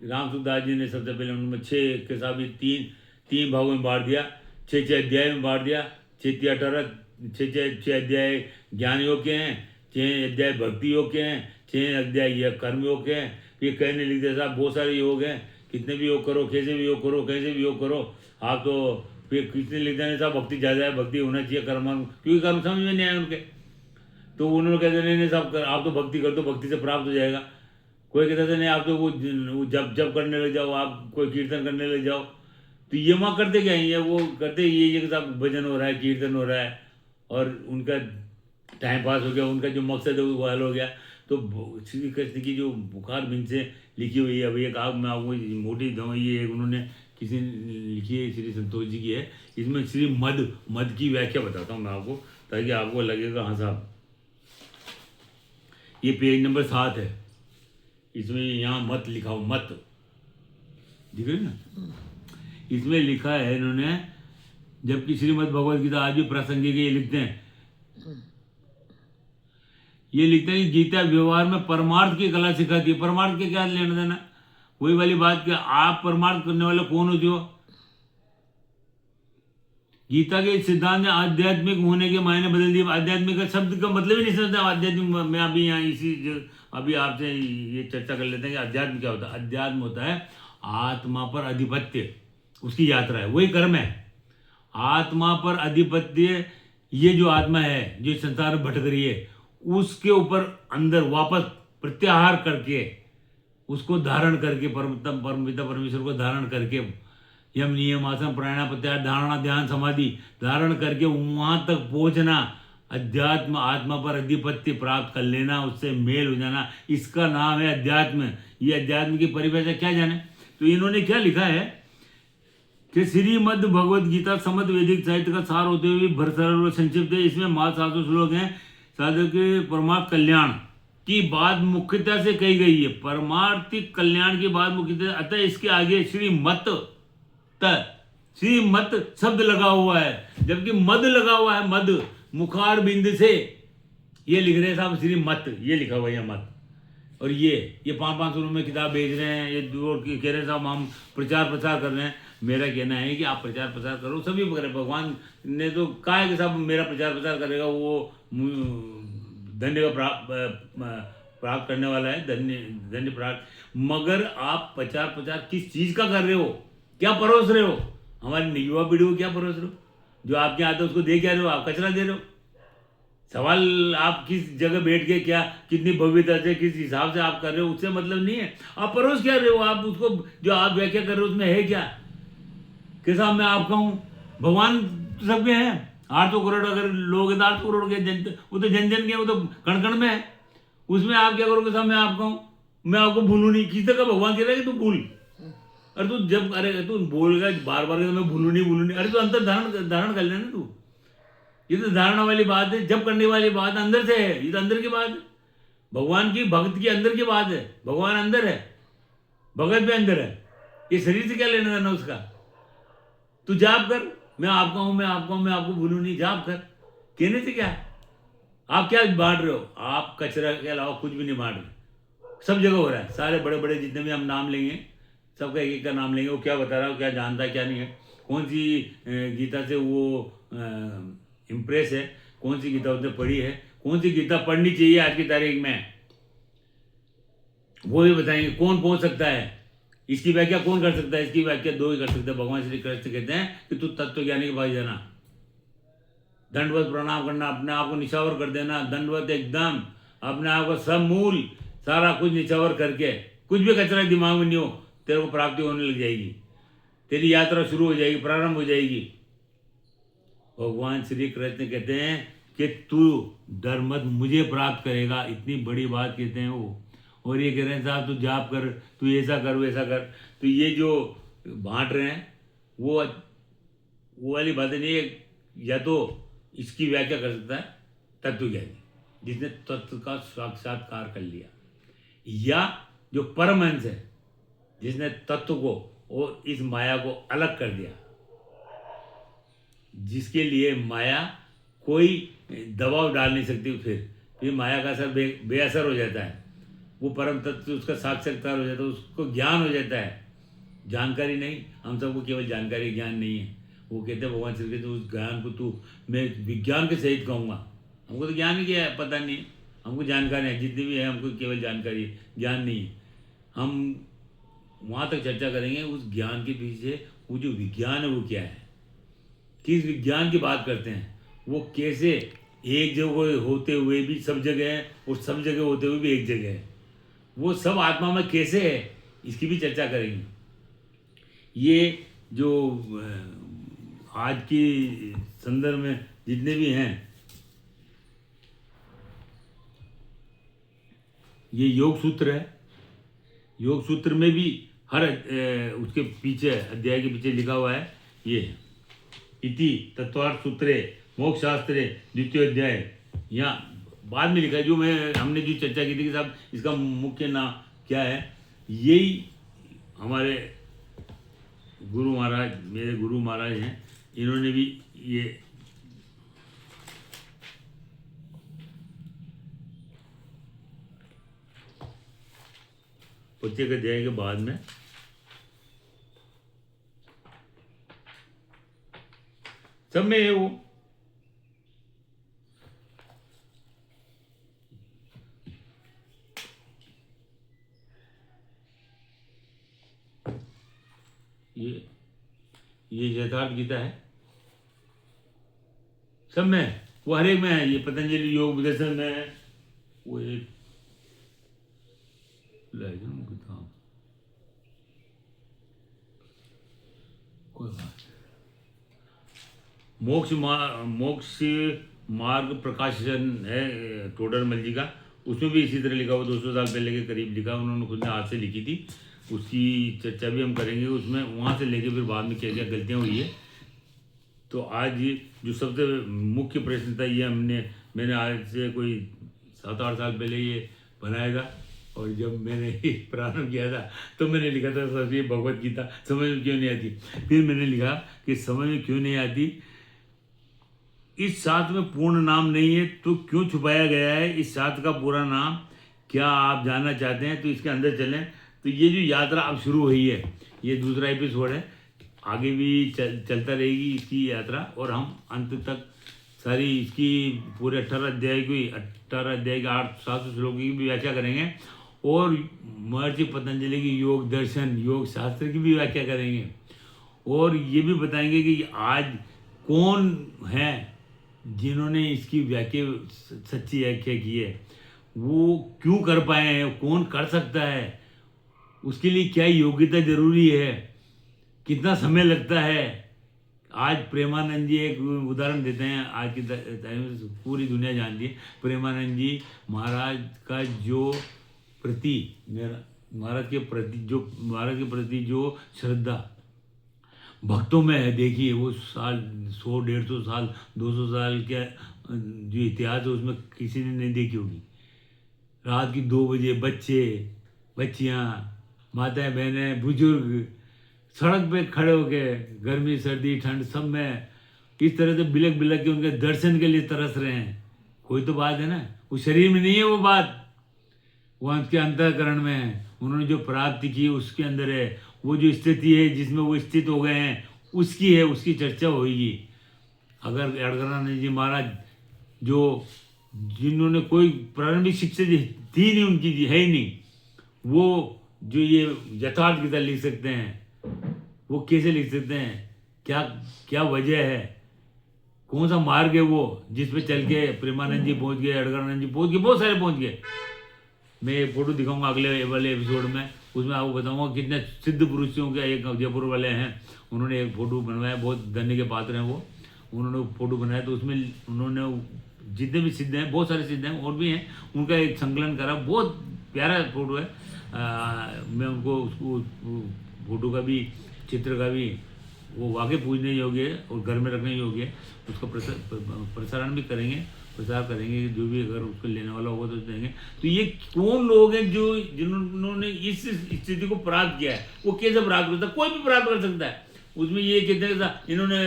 राम सुखदास जी ने सबसे पहले उनमें 6 के साथ भी तीन भागों में बांट दिया, 6 अध्याय में बांट दिया, 6 अध्याय ज्ञान योग के हैं, 6 अध्याय भक्ति योग के हैं, 6 अध्याय ये कर्म योग के हैं। फिर कहने लिख दिया साहब बहुत सारे योग हैं, कितने भी योग करो, कैसे भी योग करो, कैसे भी योग करो आप। तो फिर कितने लिख देने साहब भक्ति ज़्यादा है, भक्ति होना चाहिए कर्म, क्योंकि कर्म समझ में नहीं आए उनके। तो उन्होंने कहते नहीं साहब आप तो भक्ति कर दो, भक्ति से प्राप्त हो जाएगा। कोई कहता था नहीं आप तो वो जब करने लग जाओ, आप कोई कीर्तन करने लग जाओ। तो ये वहाँ करते क्या है, वो करते ये कि साहब भजन हो रहा है, कीर्तन हो रहा है और उनका टाइम पास हो गया, उनका जो मकसद है वो हल हो गया। तो श्री कृष्ण की जो बुखार बिन से लिखी हुई है, अभी एक आग में आपको मोटी दवाई है, उन्होंने किसी ने लिखी है, श्री संतोष जी की है। इसमें श्री मद की व्याख्या बताता हूँ मैं आपको, ताकि आपको लगेगा हाँ साहब। ये पेज नंबर 7 है, इसमें यहाँ मत लिखा हो, मत दिख रही ना, इसमें लिखा है इन्होंने, जबकि श्रीमद् भगवद गीता आज भी प्रासंगिक, ये लिखते हैं कि गीता व्यवहार में परमार्थ की कला सिखाती है। परमार्थ के क्या लेना देना, वही वाली बात कि आप परमार्थ करने वाले कौन हो। जो गीता के सिद्धांत ने आध्यात्मिक होने के मायने बदल दिए। आध्यात्मिक का शब्द का मतलब ही नहीं समझता आध्यात्मिक। मैं अभी यहाँ अभी आपसे ये चर्चा कर लेते हैं कि अध्यात्म क्या होता है। अध्यात्म होता है आत्मा पर अधिपत्य, उसकी यात्रा है, वही कर्म है। आत्मा पर अधिपत्य, ये जो आत्मा है जो संसार में भटक रही है, उसके ऊपर अंदर वापस प्रत्याहार करके, उसको धारण करके, परमपिता परमेश्वर को धारण करके यम नियम आसन प्राणायाम प्रत्याहार धारणा ध्यान समाधि धारण करके वहां तक पहुंचना, अध्यात्म आत्मा पर अधिपत्य प्राप्त कर लेना, उससे मेल हो जाना, इसका नाम है अध्यात्म। ये अध्यात्म की परिभाषा क्या जाने। तो इन्होंने क्या लिखा है कि श्रीमद् भगवद गीता समस्त वैदिक साहित्य का सार होते हुए भरसर और संक्षिप्त है। इसमें मात्र 700 श्लोक हैं। साधक के परमार्थ कल्याण की बात मुख्यता से कही गई है, परमार्थिक कल्याण की बात मुख्यता। अतः इसके आगे श्रीमत श्रीमत शब्द लगा हुआ है, जबकि मद लगा हुआ है, मद मुखार बिंद से ये लिख रहे हैं साहब श्रीमत, ये लिखा हुआ है मत। और ये 500 रुपये में किताब बेच रहे हैं, ये दूर कह रहे हैं साहब हम प्रचार प्रसार कर रहे हैं। मेरा कहना है कि आप प्रचार प्रसार करो, सभी करें। भगवान ने तो कहा है कि साहब मेरा प्रचार प्रसार करेगा वो धन्य का प्राप्त करने वाला है, धन्य प्राप्त। मगर आप प्रचार प्रचार किस चीज़ का कर रहे हो, क्या परोस रहे हो, हमारी युवा पीढ़ी को क्या परोस रहे हो? जो आपके आते उसको दे क्या रहे हो, आप कचरा दे रहे हो। सवाल आप किस जगह बैठ के क्या कितनी भव्यता से किस हिसाब से आप कर रहे हो उससे मतलब नहीं है, आप परोस क्या रहे हो। आप उसको जो आप व्याख्या कर रहे हो उसमें है क्या कि साहब मैं आपका हूँ। भगवान तो सबके हैं, 800 करोड़ अगर लोग हैं तो 800 करोड़ के जन, वो तो जन जन के, वो तो कण कण में है। उसमें आप क्या करोगे साहब मैं आपका हूँ, मैं आपको भूलूँ नहीं। किसी तरह का भगवान कह रहा है कि तू भूल। अरे तू जब अरे तू बोलेगा बार बार मैं भूलूँ नहीं, अरे तू अंतर धारण कर लेना तू। ये तो धारणा वाली बात है, जब करने वाली बात अंदर से है, ये तो अंदर की बात है। भगवान की भक्त की अंदर की बात है, भगवान अंदर है, भगत भी अंदर है। ये शरीर से क्या लेना देना उसका। तू जाप कर, मैं आपका हूं, मैं आपका हूं, मैं आपको भूलूं नहीं, जाप कर। कहने से क्या, आप क्या बांट रहे हो? आप कचरा के अलावा कुछ भी नहीं बांट रहे। सब जगह हो रहा है, सारे बड़े बड़े जितने भी हम नाम लेंगे सबका एक एक का नाम लेंगे, वो क्या बता रहा है, क्या जानता है क्या नहीं है, कौन सी गीता से वो इम्प्रेस है, कौन सी गीता उसने पढ़ी है, कौन सी गीता पढ़नी चाहिए आज की तारीख में, वो भी बताएंगे। कौन पहुंच सकता है, इसकी व्याख्या कौन कर सकता है? इसकी व्याख्या दो ही कर सकते हैं, भगवान श्री कृष्ण कहते हैं कि तू तत्व ज्ञानी के पास जाना, दंडवत प्रणाम करना, अपने आप को निछावर कर देना, दंडवत एकदम अपने आप को सब मूल सारा कुछ निछावर करके, कुछ भी कचरा दिमाग में नहीं हो, तेरे को प्राप्ति होने लग जाएगी, तेरी यात्रा शुरू हो जाएगी, प्रारंभ हो जाएगी। भगवान श्री कृष्ण कहते हैं कि तू डर मत, मुझे प्राप्त करेगा, इतनी बड़ी बात कहते हैं वो। और ये कह रहे हैं साहब तू जाप कर, तू ऐसा कर वैसा कर। तो ये जो बांट रहे हैं वो वाली बातें नहीं है। या तो इसकी व्याख्या कर सकता है तत्वज्ञानी जिसने तत्व का साक्षात्कार कर लिया, या जो परमहंस है जिसने तत्व को और इस माया को अलग कर दिया, जिसके लिए माया कोई दबाव डाल नहीं सकती। फिर माया का असर बेअसर हो जाता है, वो परम तत्व उसका साक्षात्कार हो जाता है, उसको ज्ञान हो जाता है। जानकारी नहीं, हम सबको केवल जानकारी ज्ञान नहीं है। वो कहते हैं भगवान श्री कृष्ण उस ज्ञान को तू मैं विज्ञान के सहित कहूँगा। हमको तो ज्ञान ही क्या है पता नहीं है, हमको जानकारी है जितनी भी है, हमको केवल जानकारी है, ज्ञान नहीं है। हम वहाँ तक चर्चा करेंगे उस ज्ञान के पीछे वो जो विज्ञान है वो क्या है, किस विज्ञान की बात करते हैं, वो कैसे एक जगह होते हुए भी सब जगह है और सब जगह होते हुए भी एक जगह है, वो सब आत्मा में कैसे है, इसकी भी चर्चा करेंगे। ये जो आज की संदर्भ में जितने भी हैं, ये योग सूत्र है। योग सूत्र में भी हर उसके पीछे अध्याय के पीछे लिखा हुआ है ये इति तत्वार्थ सूत्रे मोक्ष शास्त्रे द्वितीय अध्याय। यहाँ बाद में लिखा है, जो हमने जो चर्चा की थी कि साहब इसका मुख्य नाम क्या है, यही हमारे गुरु महाराज, मेरे गुरु महाराज हैं, इन्होंने भी ये प्रत्येक अध्याय के बाद में सब में है वो। ये यथार्थ गीता है, सब में, वो हर एक में है। ये पतंजलि योग दर्शन में है, वो एक किताब कोई बात नहीं। मोक्ष मार्ग प्रकाशन है टोडरमल जी का, उसमें भी इसी तरह लिखा हुआ 200 साल पहले के करीब लिखा, उन्होंने खुद ने हाथ से लिखी थी। उसकी चर्चा भी हम करेंगे उसमें, वहाँ से लेके फिर बाद में क्या क्या गलतियाँ हुई है। तो आज जो सबसे मुख्य प्रश्न था ये मैंने आज से कोई 7-8 साल पहले ये बनाया था। और जब मैंने ये प्रारंभ किया था तो मैंने लिखा था सर ये भगवत गीता समझ में क्यों नहीं आती। फिर मैंने लिखा कि समझ में क्यों नहीं आती, इस शास्त्र में पूर्ण नाम नहीं है तो क्यों छुपाया गया है इस शास्त्र का पूरा नाम, क्या आप जानना चाहते हैं तो इसके अंदर चलें। तो ये जो यात्रा अब शुरू हुई है, ये दूसरा एपिसोड है, आगे भी चलता रहेगी इसकी यात्रा, और हम अंत तक सारी इसकी पूरे 18 अध्याय के 800 श्लोक की भी व्याख्या करेंगे, और महर्षि पतंजलि की योग दर्शन योग शास्त्र की भी व्याख्या करेंगे, और ये भी बताएंगे कि आज कौन है जिन्होंने इसकी व्याख्या सच्ची व्याख्या की है, वो क्यों कर पाए हैं, कौन कर सकता है, उसके लिए क्या योग्यता जरूरी है, कितना समय लगता है। आज प्रेमानंद जी एक उदाहरण देते हैं, आज की टाइम में पूरी दुनिया जानती है। प्रेमानंद जी महाराज का जो प्रति महाराज के प्रति जो श्रद्धा भक्तों में है, देखिए वो साल 100-150 साल 200 साल का जो इतिहास है उसमें किसी ने नहीं देखी होगी। रात की 2 बजे बच्चे बच्चियाँ माताएं बहनें बुजुर्ग सड़क पे खड़े होके गर्मी सर्दी ठंड सब में इस तरह से बिलक बिलक के उनके दर्शन के लिए तरस रहे हैं। कोई तो बात है ना, वो शरीर में नहीं है, वो बात वो उनके अंतःकरण में है। उन्होंने जो प्राप्ति की उसके अंदर है, वो जो स्थिति है जिसमें वो स्थित हो गए हैं उसकी है, उसकी चर्चा होगी। अगर अड़गड़ानंद जी महाराज जो जिन्होंने कोई प्रारंभिक शिक्षा थी नहीं उनकी, है ही नहीं, वो जो ये यथार्थ गीता लिख सकते हैं, वो कैसे लिख सकते हैं, क्या क्या वजह है, कौन सा मार्ग है वो जिस पे चल के प्रेमानंद जी पहुंच गए, अड़गड़ानंद जी पहुंच गए, बहुत सारे पहुंच गए। मैं एक फोटो दिखाऊंगा अगले वाले एपिसोड में, उसमें आपको बताऊंगा कितने सिद्ध पुरुषों के एक जयपुर वाले हैं, उन्होंने एक फोटो बनवाया, बहुत धन्य के पात्र हैं वो, उन्होंने फोटो बनाया। तो उसमें उन्होंने जितने भी सिद्ध हैं, बहुत सारे सिद्ध हैं और भी हैं, उनका एक संकलन करा, बहुत प्यारा फोटो है। मैं उनको उसको फोटो का भी चित्र का भी वो वाकई पूजने योग्य है और घर में रखने योग्य है। उसका प्रसारण भी करेंगे, प्रचार करेंगे, जो भी अगर उसको लेने वाला होगा तो देंगे। तो ये कौन लोग हैं जो जिन्होंने इस स्थिति को प्राप्त किया है, वो कैसे प्राप्त करता है, कोई भी प्राप्त कर सकता है। उसमें ये कहते हैं था, इन्होंने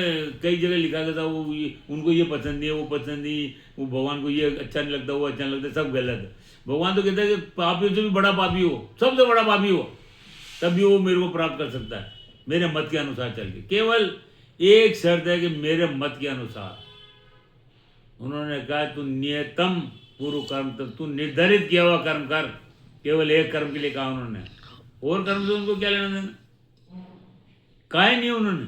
कई जगह लिखा था वो उनको ये पसंद नहीं है, वो पसंद नहीं, वो भगवान को ये अच्छा नहीं लगता, वो अच्छा नहीं लगता, सब गलत है। भगवान तो कहता है कि पापियों से भी बड़ा पापी हो, सबसे बड़ा पापी हो, तभी वो मेरे को प्राप्त कर सकता है मेरे मत के अनुसार चल के। केवल एक शर्त है कि मेरे मत के अनुसार। उन्होंने कहा तू नियतम पूर्व कर्म, तब तू निर्धारित किया हुआ कर्म कर। केवल एक कर्म के लिए कहा उन्होंने, और कर्म से उनको क्या लेना देना, कहा नहीं उन्होंने।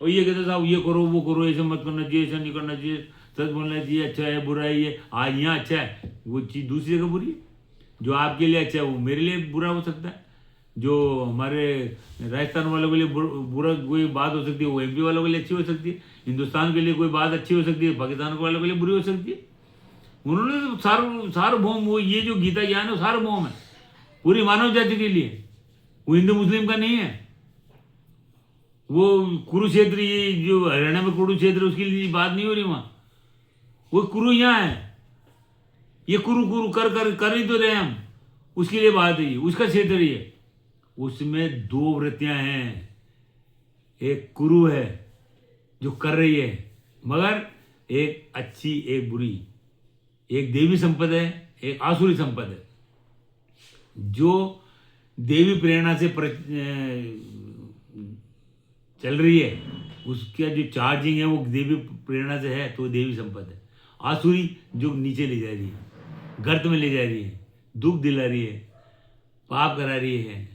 और ये कहते साहब ये करो वो करो, ऐसे मत करना चाहिए, ऐसा नहीं करना चाहिए, सच बोलना चाहिए, अच्छा है बुरा है, ये आज यहाँ अच्छा है वो चीज़ दूसरी जगह बुरी है। जो आपके लिए अच्छा है वो मेरे लिए बुरा हो सकता है। जो हमारे राजस्थान वालों के लिए बुरा कोई बात हो सकती है, वो एमपी वालों के लिए अच्छी हो सकती है। हिंदुस्तान के लिए कोई बात अच्छी हो सकती है, पाकिस्तान वालों के लिए बुरी हो सकती है। उन्होंने तो सार्वभौम, वो ये जो गीता ज्ञान है सार्वभौम है पूरी मानव जाति के लिए, वो हिंदू मुस्लिम का नहीं है। वो कुरुक्षेत्र, ये जो हरियाणा में कुरुक्षेत्र उसके लिए बात नहीं हो रही वहाँ, वो कुरु यहाँ है, ये कुरु कुरु कर ही तो रहे हम, उसके लिए बात है, उसका क्षेत्र ही है। उसमें 2 वृत्तियां हैं, एक कुरु है जो कर रही है मगर एक अच्छी एक बुरी, एक देवी संपद है एक आसुरी संपद है। जो देवी प्रेरणा से चल रही है उसका जो चार्जिंग है वो देवी प्रेरणा से है, तो देवी संपद है। आसुरी जो नीचे ले जा रही है, गर्त में ले जा रही है, दुख दिला रही है, पाप करा रही है,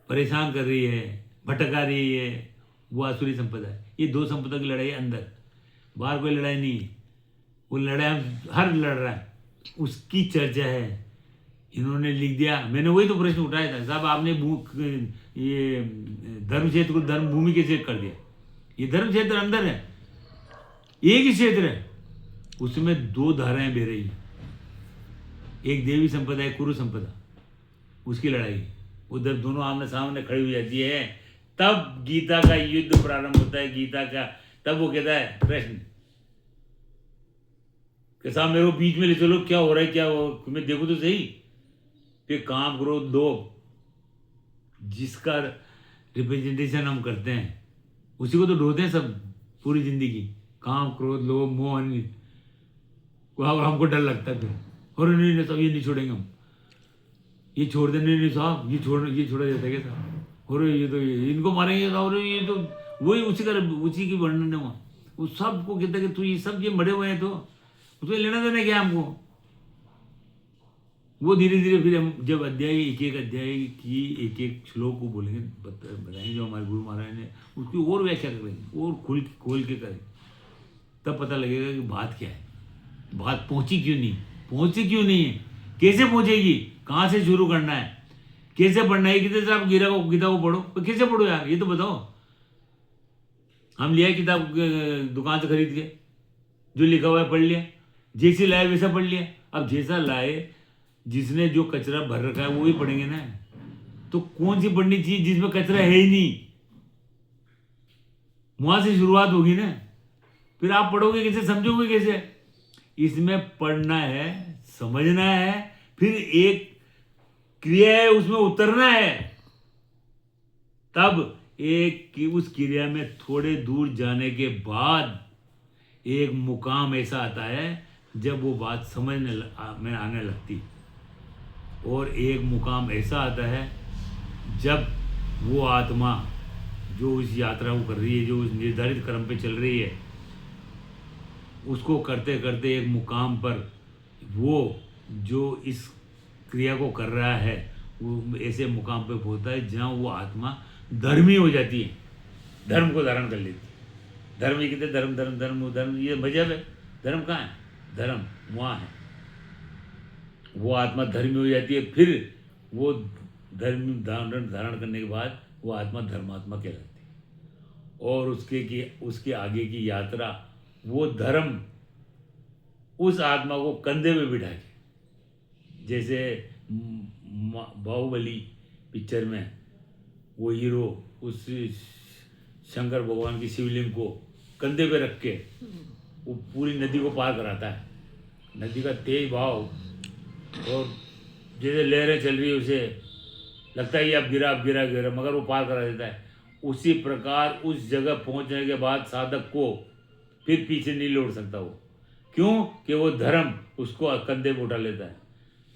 परेशान कर रही है, भटका रही है, वो आसुरी संपदा है। ये 2 संपदा की लड़ाई अंदर, बाहर कोई लड़ाई नहीं है। वो लड़ाई हर लड़ रहा है, उसकी चर्चा है। इन्होंने लिख दिया, मैंने वही तो प्रश्न उठाया था साहब, आपने ये धर्म क्षेत्र को धर्म भूमि कैसे कर दिया। ये धर्म क्षेत्र अंदर है, एक ही क्षेत्र है, उसमें 2 धाराएं बह रही हैं। एक देवी संपदा, एक कुरु संपदा, उसकी लड़ाई उधर दोनों आमने सामने खड़ी हो जाती है। तब गीता का युद्ध प्रारंभ होता है। गीता का तब वो कहता है कृष्ण कि साहब मेरे को बीच में ले चलो, क्या हो रहा है, क्या हो, मैं देखो तो सही। फिर काम क्रोध लोभ जिसका रिप्रेजेंटेशन हम करते हैं उसी को तो ढोते हैं सब पूरी जिंदगी। काम क्रोध लोभ मोह और हमको डर लगता है फिर, और नहीं सब ये नहीं छोड़ेंगे हम, ये छोड़ दे, नहीं साहब ये छोड़ा जाता है क्या साहब, और ये तो इनको मारेंगे साहब, और ये तो वही उसी की वर्णन है वहाँ। वो सबको कहता है कि तू ये सब ये मरे हुए हैं तो उसको लेना देना क्या हमको। वो धीरे धीरे फिर हम जब एक एक अध्याय की एक एक श्लोक को बोलेंगे, बताएंगे जो हमारे गुरु महाराज ने, उसकी और व्याख्या करेंगे और खोल के करेंगे, तब पता लगेगा कि बात क्या है, बात पहुंची क्यों नहीं है, कैसे पहुंचेगी, कहाँ से शुरू करना है, कैसे पढ़ना है। कितने से आप गीता को पढ़ो, तो कैसे पढ़ो यार, ये तो बताओ। हम लिया किताब दुकान से खरीद के, जो लिखा हुआ है पढ़ लिया, जैसे लाए वैसा पढ़ लिया। अब जैसा लाए, जिसने जो कचरा भर रखा है वो ही पढ़ेंगे ना। तो कौन सी पढ़नी चाहिए जिसमें कचरा है ही नहीं, वहां से शुरुआत होगी ना। फिर आप पढ़ोगे कैसे, समझोगे कैसे। इसमें पढ़ना है, समझना है, फिर एक क्रिया है उसमें उतरना है, तब उस क्रिया में थोड़े दूर जाने के बाद एक मुकाम ऐसा आता है जब वो बात समझने में आने लगती, और एक मुकाम ऐसा आता है जब वो आत्मा जो इस यात्रा को कर रही है, जो उस निर्धारित क्रम पे चल रही है, उसको करते करते एक मुकाम पर वो जो इस क्रिया को कर रहा है वो ऐसे मुकाम पे पहुंचता है जहाँ वो आत्मा धर्मी हो जाती है, धर्म को धारण कर लेती है। धर्म ये कहते धर्म धर्म धर्म धर्म, ये मजहब है। धर्म कहाँ है, धर्म वहाँ है। वो आत्मा धर्मी हो जाती है, फिर वो धर्म धारण करने के बाद वो आत्मा धर्मात्मा कहलाती है। और उसके आगे की यात्रा, वो धर्म उस आत्मा को कंधे पे बिठा के, जैसे बाहुबली पिक्चर में वो हीरो उस शंकर भगवान की शिवलिंग को कंधे पे रख के वो पूरी नदी को पार कराता है। नदी का तेज भाव और जैसे लहरें चल रही है, उसे लगता है कि अब गिरा, मगर वो पार करा देता है। उसी प्रकार उस जगह पहुंचने के बाद साधक को फिर पीछे नहीं लौट सकता वो। क्यों कि वो धर्म उसको कंधे पे उठा लेता है।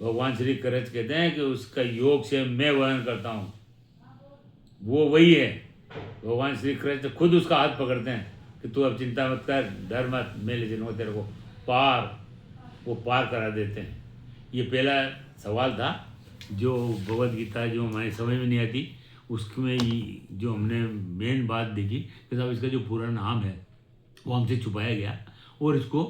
भगवान श्री कृष्ण कहते हैं कि उसका योग से मैं वर्णन करता हूँ, वो वही है। भगवान श्री कृष्ण खुद उसका हाथ पकड़ते हैं कि तू अब चिंता मत कर, डर मत, मैं ले चलूँगा तेरे को पार। वो पार करा देते हैं। ये पहला सवाल था जो भगवद गीता जो हमारी समझ में नहीं आती, उसमें जो हमने मेन बात देखी कि साहब इसका जो पूरा नाम है वो हमसे छुपाया गया, और इसको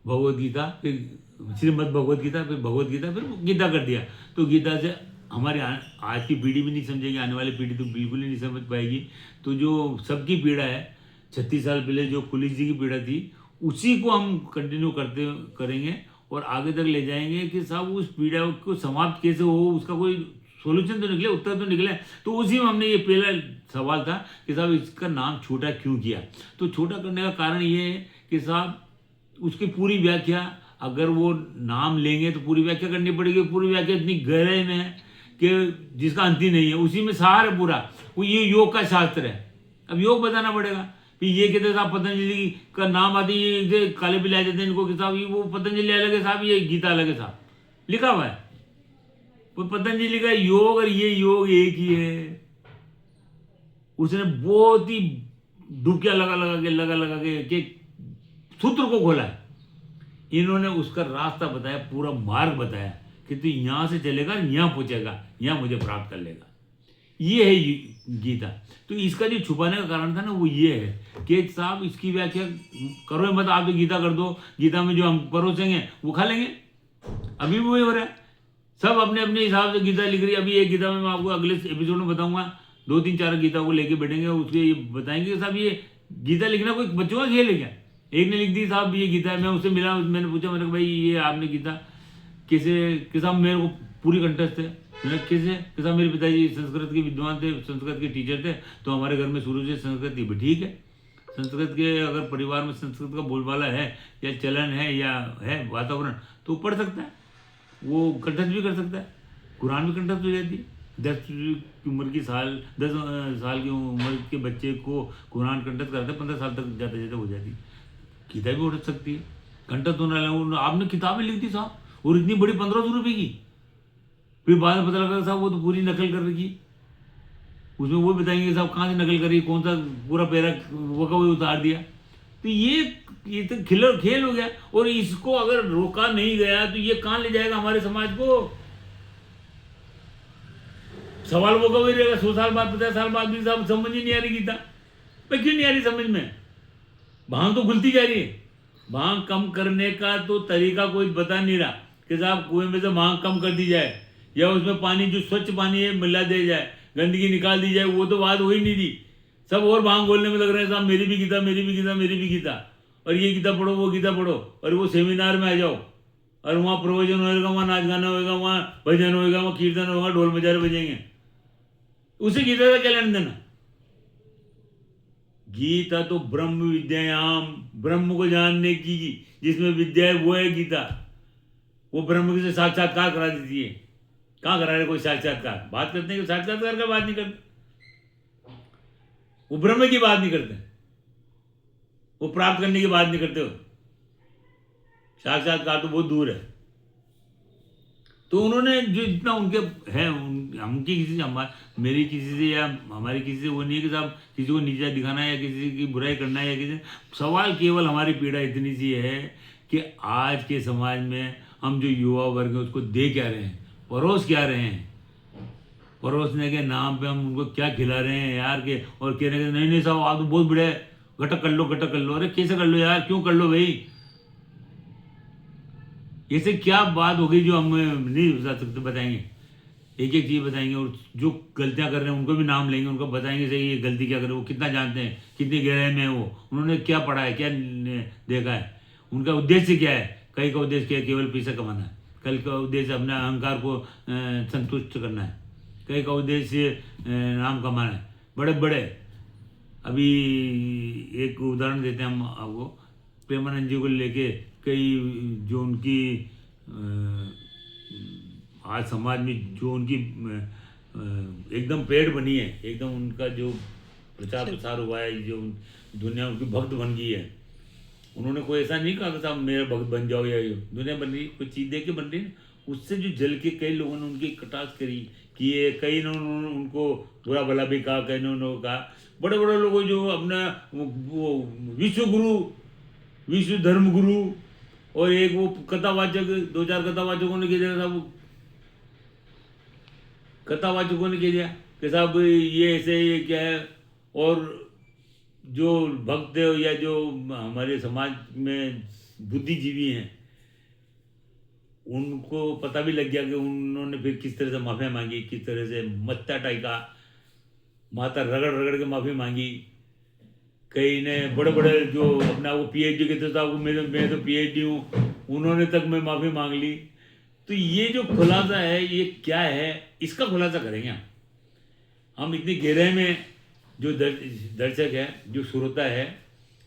भगवद गीता, फिर श्रीमद् भगवद गीता, फिर भगवद गीता, फिर गीता कर दिया। तो गीता से हमारे आज की पीढ़ी भी नहीं समझेगी, आने वाली पीढ़ी तो बिल्कुल ही नहीं समझ पाएगी। तो जो सबकी पीड़ा है, 36 साल पहले जो पुलिस जी की पीड़ा थी, उसी को हम कंटिन्यू करेंगे और आगे तक ले जाएंगे कि साहब उस पीड़ा को समाप्त कैसे हो, उसका कोई सोल्यूशन तो निकले, उत्तर तो निकले। तो उसी में हमने ये पहला सवाल था कि साहब इसका नाम छोटा क्यों किया। तो छोटा करने का कारण ये है कि साहब उसकी पूरी व्याख्या, अगर वो नाम लेंगे तो पूरी व्याख्या करनी पड़ेगी। पूरी व्याख्या इतनी गहराई में है कि जिसका अंत ही नहीं है, उसी में सारा पूरा वो ये योग का शास्त्र है। अब योग बताना पड़ेगा। फिर ये कहते साहब पतंजलि का नाम आते ये काले पे ले जाते हैं इनको कि साहब ये वो पतंजलि अलग है साहब, ये गीता अलग है साहब, लिखा हुआ है। वो पतंजलि का योग और ये योग एक ही है। उसने बहुत ही डुबकियां लगा के सूत्र को खोला है। इन्होंने उसका रास्ता बताया, पूरा मार्ग बताया कि तू यहां से चलेगा, यहां पहुंचेगा, यहां मुझे प्राप्त कर लेगा। ये है गीता। तो इसका जो छुपाने का कारण था ना, वो ये है कि साहब इसकी व्याख्या करो मत, आप गीता कर दो, गीता में जो हम परोसेंगे वो खा लेंगे। अभी भी वही हो रहा है, सब अपने अपने हिसाब से गीता लिख रही है। अभी एक गीता में मैं आपको अगले एपिसोड में बताऊंगा, 2-3-4 गीता को लेके बैठेंगे, उसके ये बताएंगे कि साहब ये गीता लिखना कोई बच्चों का खेल है क्या? एक ने लिख दी साहब ये गीता है, मैं उससे मिला, मैंने पूछा, मैंने कहा भाई ये आपने गीता किसे, कि साहब मेरे को पूरी कंठस्थ है। मैंने कहा, किसे? कि साहब मेरे पिताजी संस्कृत के विद्वान थे, संस्कृत के टीचर थे, तो हमारे घर में शुरू से संस्कृत थी। ठीक है, संस्कृत के अगर परिवार में संस्कृत का बोलबाला है या चलन है या है वातावरण, तो वो पढ़ सकता है, वो कंठस्थ भी कर सकता है, कुरान भी कंठस्थ हो जाती है। 10 की उम्र की साल 10 साल की उम्र के बच्चे को कुरान कंठस्थ कराते 15 साल तक जाते जाते हो जाती है। गीता भी उठ सकती है, कंठस्थ होने वाला। आपने किताबें लिख दी साहब, और इतनी बड़ी 1500 रुपये की, फिर बाद में पता लगा साहब वो तो पूरी नकल कर रखी। उसमें वो बताएंगे साहब कहाँ से नकल करी, कौन सा पूरा पैरा वो का वो उतार दिया। तो ये तो खेल हो गया, और इसको अगर रोका नहीं गया तो ये कहाँ ले जाएगा हमारे समाज को। सवाल वो का वही रहेगा, 100 साल बाद 50 साल बाद भी साहब समझ ही नहीं आ रही गीता। भाई क्यों नहीं आ रही समझ में? भांग तो घुलती जा रही है। भांग कम करने का तो तरीका कोई बता नहीं रहा कि साहब कुएं में से भांग कम कर दी जाए, या उसमें पानी जो स्वच्छ पानी है मिला दिया जाए, गंदगी निकाल दी जाए, वो तो बात हो ही नहीं थी। सब और भांग बोलने में लग रहे हैं साहब, मेरी भी गीता, मेरी भी गीता, मेरी भी गीता, और ये गीता पढ़ो, वो गीता पढ़ो, और वो सेमिनार में आ जाओ, और वहाँ प्रवचन होएगा, वहाँ नाच गाना होएगा, वहाँ भजन होएगा, वहाँ कीर्तन होगा, ढोल मजारे बजेंगे। उसे गीता का क्या लेना देना? गीता तो ब्रह्म विद्यायाम, ब्रह्म को जानने की जिसमें विद्या है वो है गीता। वो ब्रह्म से साक्षात्कार करा देती है। कहाँ करा रहे कोई साक्षात्कार? बात करते हैं कि साक्षात्कार का बात नहीं करते, वो ब्रह्म की बात नहीं करते, वो प्राप्त करने की बात नहीं करते हो। साक्षात्कार तो बहुत दूर है। तो उन्होंने जो जितना उनके है हमकी किसी से मेरी किसी से या हमारी किसी से वो नहीं है कि साहब किसी को नीचा दिखाना है या किसी की बुराई करना है, या किसी सवाल केवल हमारी पीड़ा इतनी सी है कि आज के समाज में हम जो युवा वर्ग है उसको दे क्या रहे हैं, परोस क्या रहे हैं। परोसने के नाम पे हम उनको क्या खिला रहे हैं यार के, और कहने के नहीं नहीं साहब आप तो बहुत बड़े घटक कर लो, घटक कर लो। अरे कैसे कर लो यार, क्यों कर लो भाई? ऐसे क्या बात होगी जो हम नहीं बता सकते? बताएंगे, एक एक चीज़ बताएंगे, और जो गलतियां कर रहे हैं उनको भी नाम लेंगे, उनको बताएंगे सही ये गलती क्या कर रहे हैं, वो कितना जानते हैं, कितनी गहराई में है वो, उन्होंने क्या पढ़ा है, क्या देखा है, उनका उद्देश्य क्या है। कई का उद्देश्य क्या है? केवल पैसा कमाना है। कई का उद्देश्य अपने अहंकार को संतुष्ट करना है। कई का उद्देश्य नाम कमाना है। बड़े बड़े अभी एक उदाहरण देते हैं हम आपको, प्रेमानंद जी को लेके कई जो उनकी आज समाज में जो उनकी एकदम पेड़ बनी है, एकदम उनका जो प्रचार प्रसार हुआ है, जो दुनिया उनकी भक्त बन गई है। उन्होंने कोई ऐसा नहीं कहा कि साहब मेरा भक्त बन जाओ, या दुनिया बन रही, कोई चीज़ देख के बन रही है। उससे जो जल के कई लोगों ने उनकी कटाक्ष करी किए, कई ने उनको बुरा भला भी कहा, कई ने उन्होंने कहा। बड़े बड़े लोगों जो अपना वो विश्व गुरु, विश्व धर्म गुरु, और एक वो कथावाचक, 2-4 कथावाचकों ने कह दिया साहब, कथावाचकों ने कह दिया कि साहब ये ऐसे ये क्या है। और जो भक्त या जो हमारे समाज में बुद्धिजीवी हैं उनको पता भी लग गया कि उन्होंने फिर किस तरह से माफ़ी मांगी, किस तरह से मत्था टाइका, माथा रगड़ रगड़ के माफ़ी मांगी। कई ने बड़े बड़े जो अपना वो पीएचडी कहते साहब मैं तो पीएचडी हूँ, उन्होंने तक मैं माफ़ी मांग ली। तो ये जो खुलासा है ये क्या है, इसका खुलासा करेंगे हम इतनी गहराई में। जो दर्शक है, जो श्रोता है,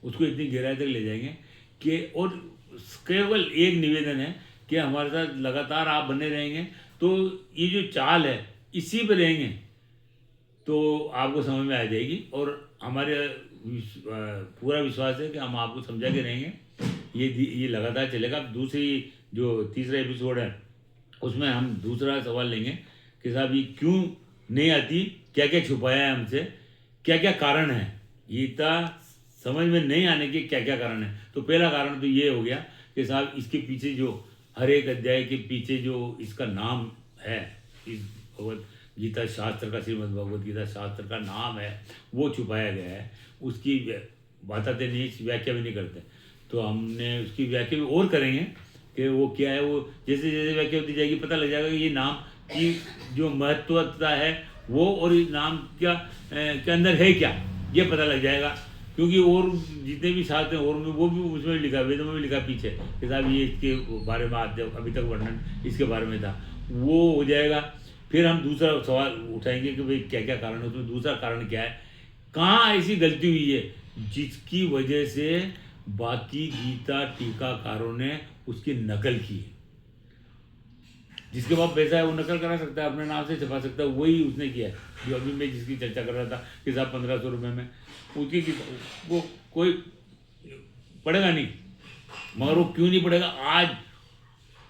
उसको इतनी गहराई तक ले जाएंगे कि, और केवल एक निवेदन है कि हमारे साथ लगातार आप बने रहेंगे तो ये जो चाल है इसी पे रहेंगे तो आपको समझ में आ जाएगी। और हमारे पूरा विश्वास है कि हम आपको समझा के रहेंगे। ये लगातार चलेगा। दूसरी जो तीसरा एपिसोड है उसमें हम दूसरा सवाल लेंगे कि साहब ये क्यों नहीं आती, क्या क्या छुपाया है हमसे, क्या क्या कारण है, गीता समझ में नहीं आने के क्या क्या कारण है। तो पहला कारण तो ये हो गया कि साहब इसके पीछे जो हर एक अध्याय के पीछे जो इसका नाम है, इस भगवत गीता शास्त्र का, श्रीमद् भगवत गीता शास्त्र का नाम है, वो छुपाया गया है। उसकी बताते नहीं, व्याख्या भी नहीं करते। तो हमने उसकी व्याख्या भी और करेंगे कि वो क्या है। वो जैसे जैसे व्याख्या होती जाएगी पता लग जाएगा कि ये नाम की जो महत्वता है वो, और इस नाम क्या के अंदर है क्या, ये पता लग जाएगा। क्योंकि और जितने भी शास्त्र हैं और में वो भी उसमें लिखा, वेदों में भी लिखा पीछे कि साहब ये इसके बारे में आद्य अभी तक वर्णन इसके बारे में था, वो हो जाएगा। फिर हम दूसरा सवाल उठाएंगे कि भाई क्या क्या कारण है, उसमें दूसरा कारण क्या है, कहाँ ऐसी गलती हुई है जिसकी वजह से बाकी गीता टीकाकारों ने उसकी नकल की है। जिसके पास पैसा है वो नकल करा सकता है, अपने नाम से छपा सकता है, वही उसने किया है। जो अभी मैं जिसकी चर्चा कर रहा था कि साहब 1500 रुपये में उसकी वो कोई पड़ेगा नहीं, मगर वो क्यों नहीं पड़ेगा, आज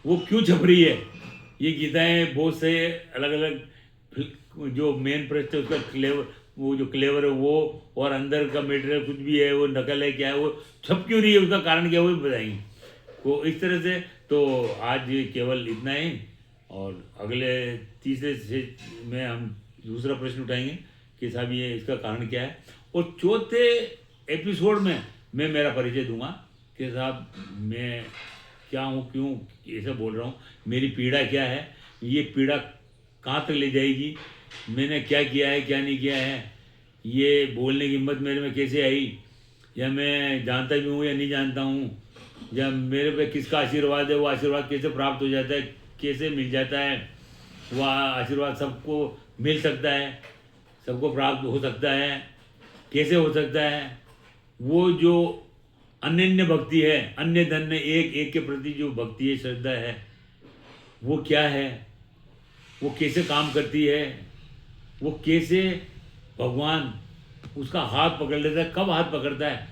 वो क्यों छप रही है ये गीताएं, बहुत से अलग अलग जो मेन पृष्ठ है उसका क्लेवर, वो जो क्लेवर है वो, और अंदर का मटेरियल कुछ भी है वो नकल है क्या है, वो छप क्यों रही है, उसका कारण क्या है वो भी बताएंगे। तो इस तरह से तो आज ये केवल इतना ही, और अगले तीसरे से में हम दूसरा प्रश्न उठाएंगे कि साहब ये इसका कारण क्या है, और चौथे एपिसोड में मैं मेरा परिचय दूंगा कि साहब मैं क्या हूँ, क्यों ऐसा बोल रहा हूँ, मेरी पीड़ा क्या है, ये पीड़ा कहाँ तक ले जाएगी, मैंने क्या किया है क्या नहीं किया है, ये बोलने की हिम्मत मेरे में कैसे आई, या मैं जानता भी हूँ या नहीं जानता हूँ, या मेरे पे किसका आशीर्वाद है, वो आशीर्वाद कैसे प्राप्त हो जाता है, कैसे मिल जाता है, वह आशीर्वाद सबको मिल सकता है, सबको प्राप्त हो सकता है, कैसे हो सकता है, वो जो अनन्य भक्ति है, अन्य धन्य एक एक के प्रति जो भक्ति है, श्रद्धा है, वो क्या है, वो कैसे काम करती है, वो कैसे भगवान उसका हाथ पकड़ लेता है, कब हाथ पकड़ता है,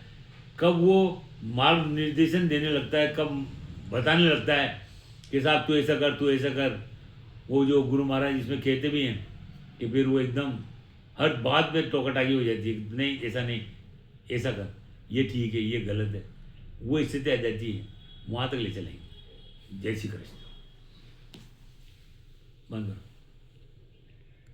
कब वो मार्ग निर्देशन देने लगता है, कब बताने लगता है कि साहब तू ऐसा कर, तू ऐसा कर। वो जो गुरु महाराज इसमें कहते भी हैं कि फिर वो एकदम हर बात में टोकाटाकी हो जाती है, नहीं ऐसा नहीं, ऐसा कर, ये ठीक है, ये गलत है, वो स्थिति आ जाती है, वहाँ तक ले चलेंगे। जय श्री कृष्ण। बंद करो।